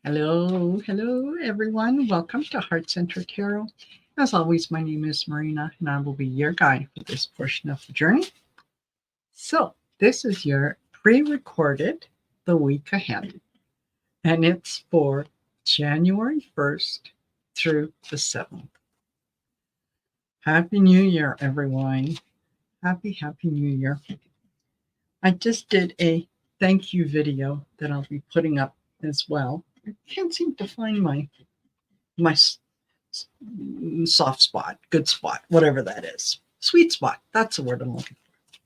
Hello, everyone. Welcome to Heart Center Tarot. As always, my name is Marina, and I will be your guide for this portion of the journey. So, this is your pre recorded the week ahead, and it's for January 1st through the 7th. Happy New Year, everyone. Happy New Year. I just did a thank you video that I'll be putting up as well. I can't seem to find my soft spot, good spot, whatever that is. Sweet spot. That's the word I'm looking for.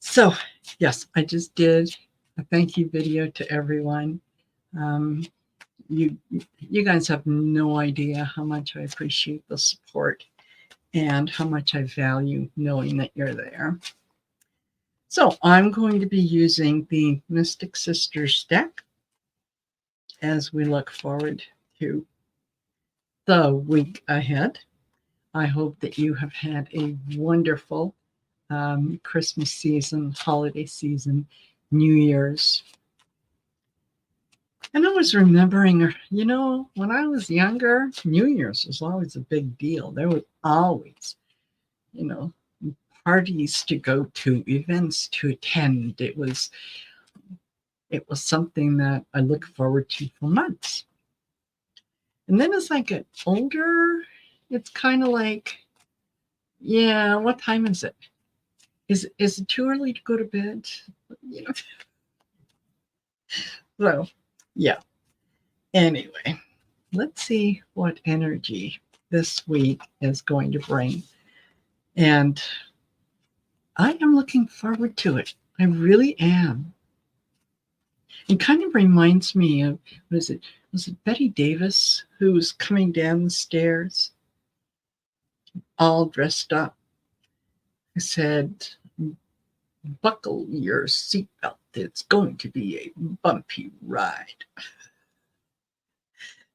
So, yes, I just did a thank you video to everyone. Um, you guys have no idea how much I appreciate the support and how much I value knowing that you're there. So, I'm going to be using the Mystic Sisters deck as we look forward to the week ahead. I hope that you have had a wonderful Christmas season, holiday season, New Year's. And I was remembering, when I was younger, New Year's was always a big deal. There was always, you know, parties to go to, events to attend. It was something that I look forward to for months. And then as I get older, it's kind of like, yeah, what time is it? Is it too early to go to bed? You know. So, yeah. Anyway, let's see what energy this week is going to bring. And I am looking forward to it. I really am. It kind of reminds me of, was it Betty Davis who was coming down the stairs all dressed up? I said, buckle your seatbelt. It's going to be a bumpy ride.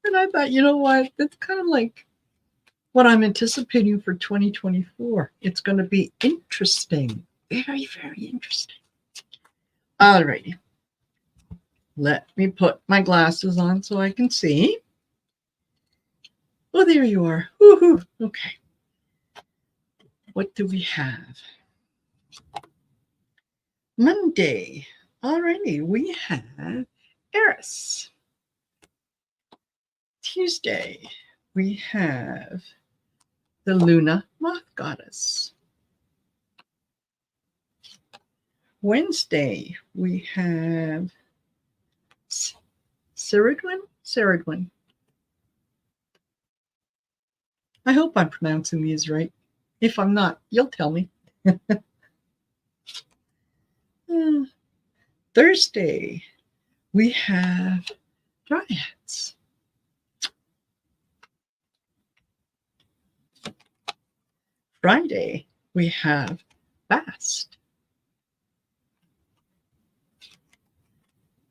And I thought, you know what? That's kind of like what I'm anticipating for 2024. It's going to be interesting. Very, very interesting. All righty. Let me put my glasses on so I can see. Oh, there you are. Woohoo. Okay. What do we have? Monday. All righty. We have Eris. Tuesday. We have the Luna Moth Goddess. Wednesday, we have Ceridwen. I hope I'm pronouncing these right. If I'm not, you'll tell me. Thursday, we have Dryads. Friday, we have Bast.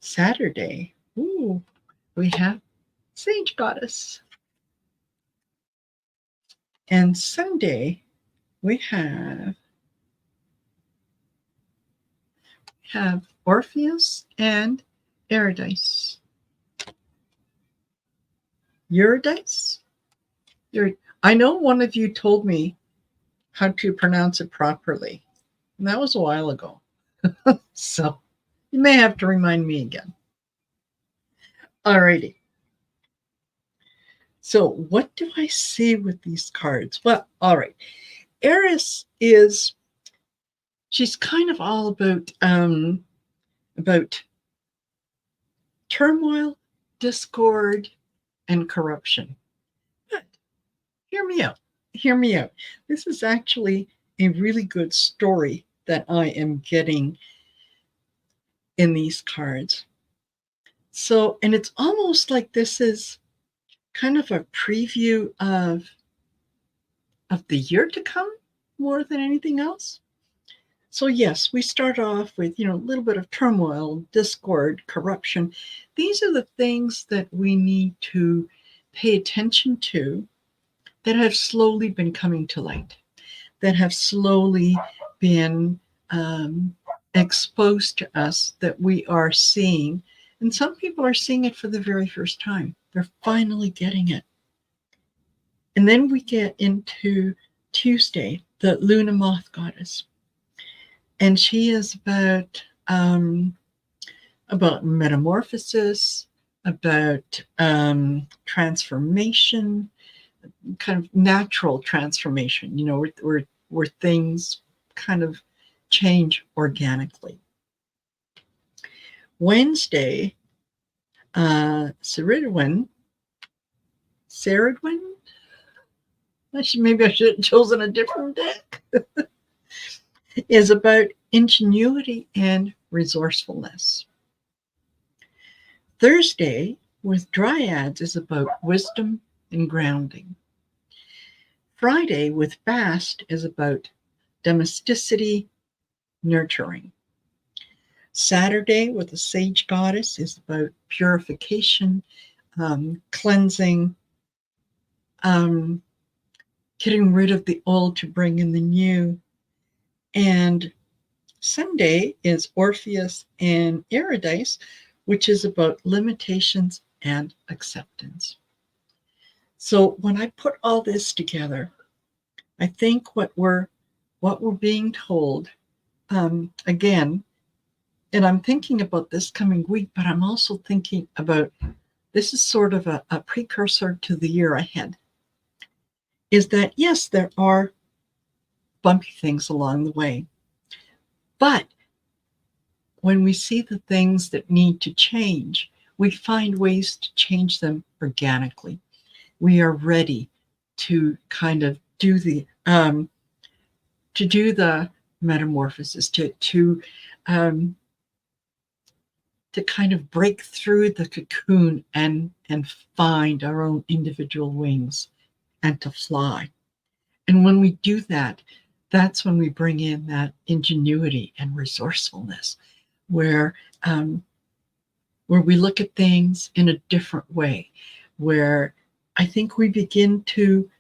Saturday, we have Sage Goddess. And Sunday, we have Orpheus and Eurydice. Eurydice? I know one of you told me how to pronounce it properly, and that was a while ago. So you may have to remind me again. Alrighty. So what do I see with these cards? Well, all right. Eris she's kind of all about turmoil, discord, and corruption. But hear me out. This is actually a really good story that I am getting in these cards. So, and it's almost like this is kind of a preview of the year to come more than anything else. So yes, we start off with, a little bit of turmoil, discord, corruption. These are the things that we need to pay attention to that have slowly been coming to light, that have slowly been exposed to us, that we are seeing And some people are seeing it for the very first time. They're finally getting it. And then we get into Tuesday, the Luna Moth goddess. And she is about metamorphosis, about transformation, kind of natural transformation, where things kind of change organically. Wednesday, Ceridwen. Maybe I should have chosen a different deck. Is about ingenuity and resourcefulness. Thursday with Dryads is about wisdom and grounding. Friday with Fast is about domesticity, nurturing. Saturday with the Sage Goddess is about purification, cleansing, getting rid of the old to bring in the new. And Sunday is Orpheus and Eridice, which is about limitations and acceptance. So when I put all this together, I think what we're being told, again, and I'm thinking about this coming week, but I'm also thinking about, this is sort of a precursor to the year ahead, is that yes, there are bumpy things along the way, but when we see the things that need to change, we find ways to change them organically. We are ready to kind of do the metamorphosis, to kind of break through the cocoon and find our own individual wings and to fly. And when we do that, that's when we bring in that ingenuity and resourcefulness, where we look at things in a different way, where I think we begin to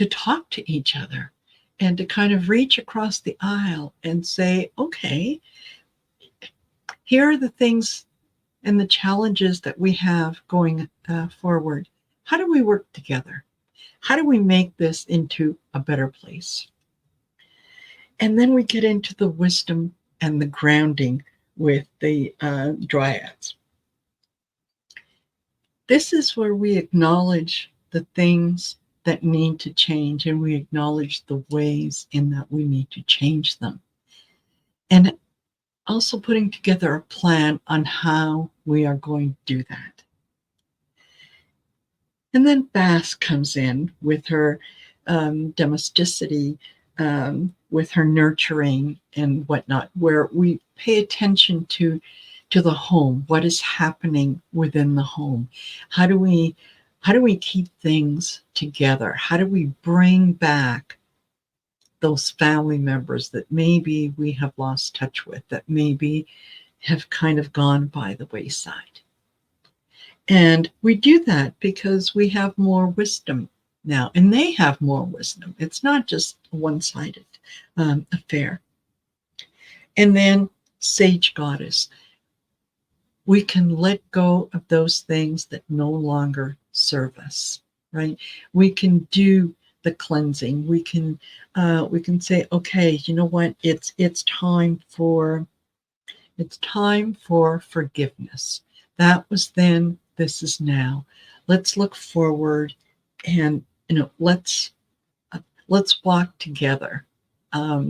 talk to each other and to kind of reach across the aisle and say, okay, here are the things and the challenges that we have going forward. How do we work together? How do we make this into a better place? And then we get into the wisdom and the grounding with the Dryads. This is where we acknowledge the things that need to change, and we acknowledge the ways in that we need to change them. And also putting together a plan on how we are going to do that. And then Bast comes in with her domesticity, with her nurturing and whatnot, where we pay attention to the home, what is happening within the home. How do we keep things together? How do we bring back those family members that maybe we have lost touch with, that maybe have kind of gone by the wayside? And we do that because we have more wisdom now, and they have more wisdom. It's not just a one-sided affair. And then Sage Goddess. We can let go of those things that no longer serve us, right? We can do the cleansing. We can say, okay, you know what? It's time for forgiveness. That was then. This is now. Let's look forward, and let's walk together,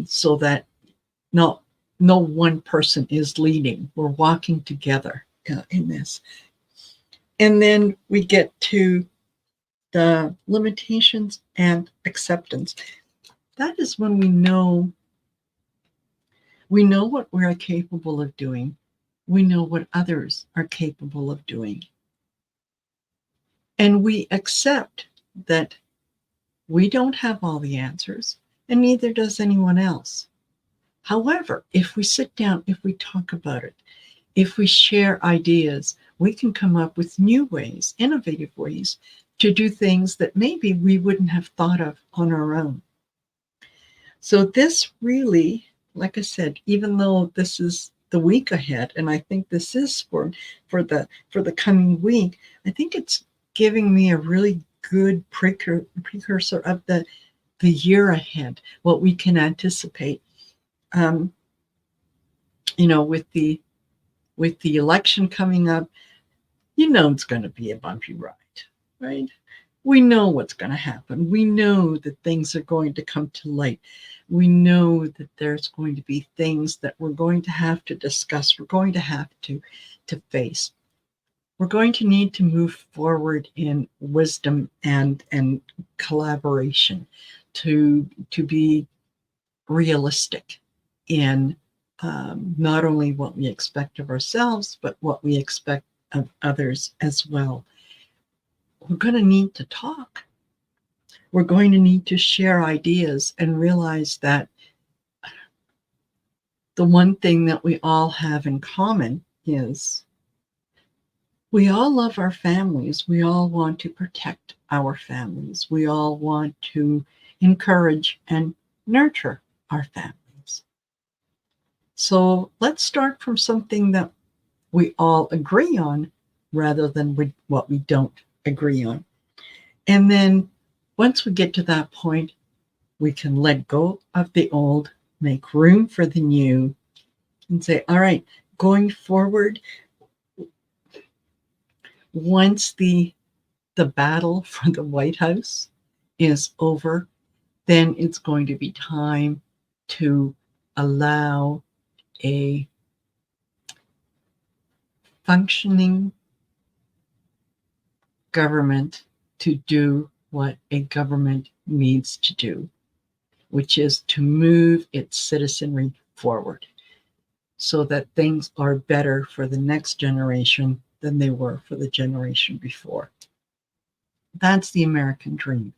so that no one person is leading. We're walking together in this. And then we get to the limitations and acceptance. That is when we know what we are capable of doing. We know what others are capable of doing. And we accept that we don't have all the answers, and neither does anyone else. However, if we sit down, if we talk about it, if we share ideas, we can come up with new ways, innovative ways to do things that maybe we wouldn't have thought of on our own. So this really, like I said, even though this is the week ahead, and I think this is for the coming week. I think it's giving me a really good precursor of the year ahead, what we can anticipate. Um, with the election coming up, it's going to be a bumpy ride, right? We know what's going to happen. We know that things are going to come to light. We know that there's going to be things that we're going to have to discuss. We're going to have to face. We're going to need to move forward in wisdom and collaboration to be realistic in not only what we expect of ourselves, but what we expect of others as well. We're going to need to talk. We're going to need to share ideas and realize that the one thing that we all have in common is we all love our families. We all want to protect our families. We all want to encourage and nurture our families. So let's start from something that we all agree on rather than what we don't agree on. And then once we get to that point, we can let go of the old, make room for the new, and say, all right, going forward, once the battle for the White House is over, then it's going to be time to allow a functioning government to do what a government needs to do, which is to move its citizenry forward so that things are better for the next generation than they were for the generation before. That's the American dream.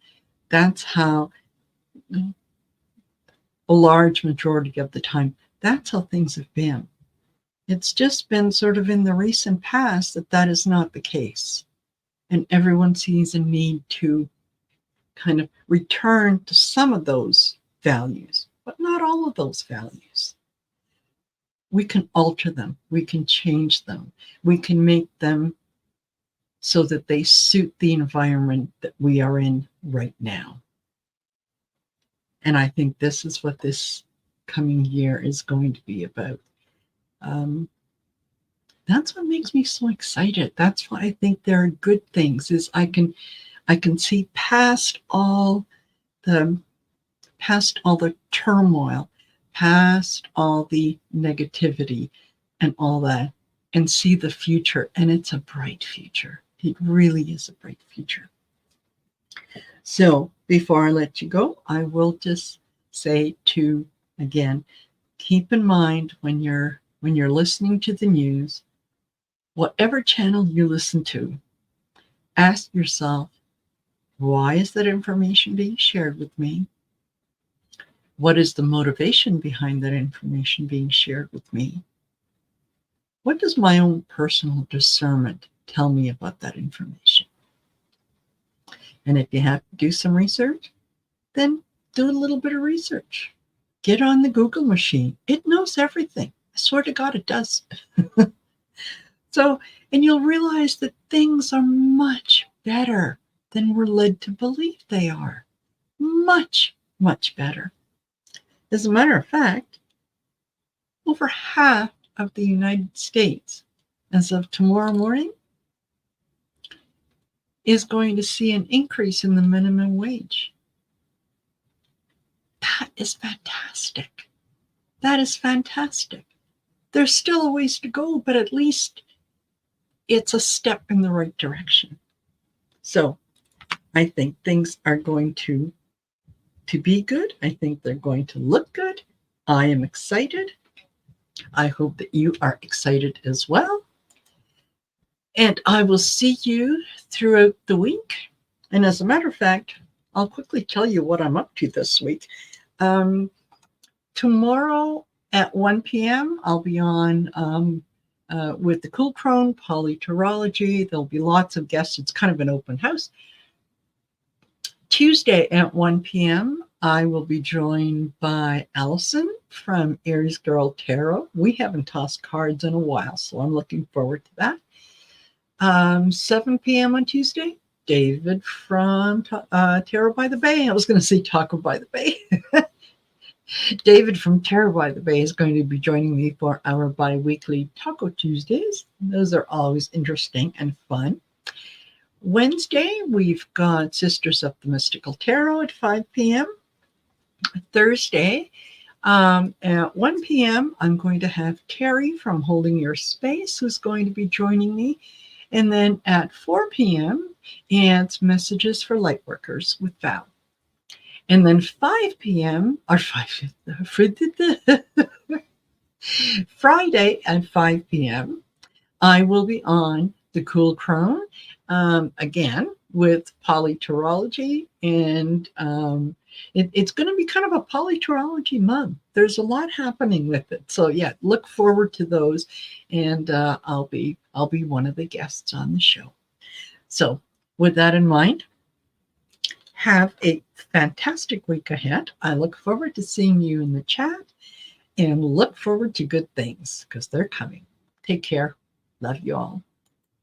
That's how a large majority of the time, that's how things have been. It's just been sort of in the recent past that is not the case. And everyone sees a need to kind of return to some of those values, but not all of those values. We can alter them. We can change them. We can make them so that they suit the environment that we are in right now. And I think this is what this coming year is going to be about. That's what makes me so excited. That's why I think there are good things. Is I can see past all the turmoil, past all the negativity and all that, and see the future. And it's a bright future. It really is a bright future. So before I let you go, I will just say again, keep in mind when you're listening to the news, whatever channel you listen to, ask yourself, why is that information being shared with me? What is the motivation behind that information being shared with me? What does my own personal discernment tell me about that information? And if you have to do some research, then do a little bit of research. Get on the Google machine. It knows everything. I swear to God, it does. And you'll realize that things are much better than we're led to believe they are. Much, much better. As a matter of fact, over half of the United States, as of tomorrow morning, is going to see an increase in the minimum wage. That is fantastic. That is fantastic. There's still a ways to go, but at least it's a step in the right direction. So I think things are going to be good. I think they're going to look good. I am excited. I hope that you are excited as well. And I will see you throughout the week. And as a matter of fact, I'll quickly tell you what I'm up to this week. Tomorrow at 1 p.m., I'll be on with the Cool Crone, Polytorology. There'll be lots of guests. It's kind of an open house. Tuesday at 1 p.m., I will be joined by Allison from Aries Girl Tarot. We haven't tossed cards in a while, so I'm looking forward to that. 7 p.m. on Tuesday, David from Tarot by the Bay. I was going to say Taco by the Bay. David from Tarot by the Bay is going to be joining me for our bi-weekly Taco Tuesdays. Those are always interesting and fun. Wednesday, we've got Sisters of the Mystical Tarot at 5 p.m. Thursday, at 1 p.m., I'm going to have Terry from Holding Your Space, who's going to be joining me. And then at 4 p.m., it's Messages for Lightworkers with Val. And then 5 p.m., or 5, Friday at 5 p.m., I will be on The Cool Crone, again, with polytarology. And it's going to be kind of a polytarology month. There's a lot happening with it. So yeah, look forward to those. And I'll be one of the guests on the show. So with that in mind, have a fantastic week ahead. I look forward to seeing you in the chat and look forward to good things because they're coming. Take care. Love you all.